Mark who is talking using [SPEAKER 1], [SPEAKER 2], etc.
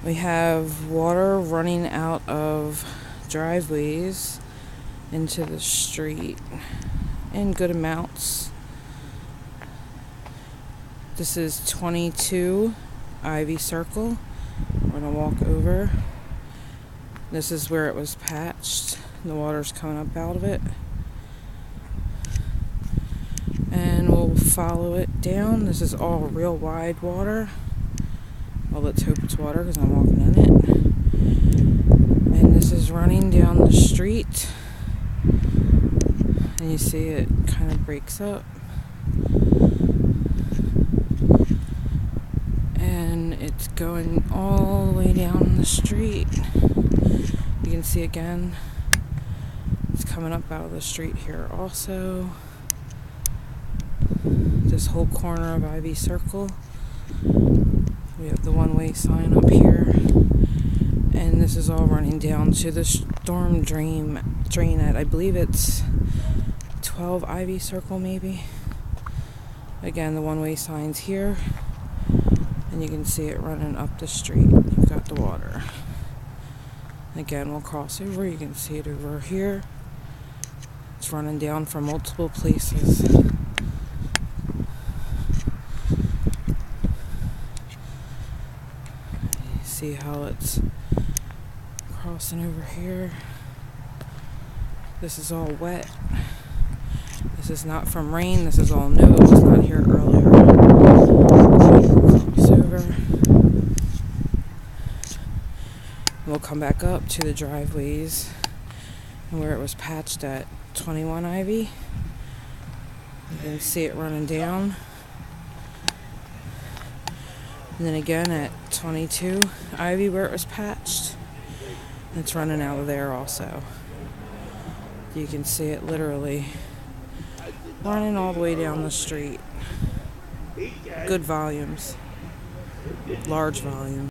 [SPEAKER 1] We have water running out of driveways into the street in good amounts. This is 22 Ivy Circle. We're going to walk over. This is where it was patched. The water's coming up out of it. And we'll follow it down. This is all real wide water. Well, let's hope it's water because I'm walking in it. And this is running down the street. And you see it kind of breaks up. And it's going all the way down the street. You can see again, it's coming up out of the street here also. This whole corner of Ivy Circle. We have the one-way sign up here. And this is all running down to the storm drain at, I believe it's 12 Ivy Circle maybe. Again, the one-way sign's here. And you can see it running up the street. You've got the water. Again, we'll cross over. You can see it over here. It's running down from multiple places. You see how it's crossing over here. This is all wet. This is not from rain. This is all new. It was not here earlier. Cross over. We'll come back up to the driveways and where it was patched at 21 Ivy. You can see it running down. And then again at 22 Ivy where it was patched. It's running out of there also. You can see it literally running all the way down the street. Good volumes. Large volume.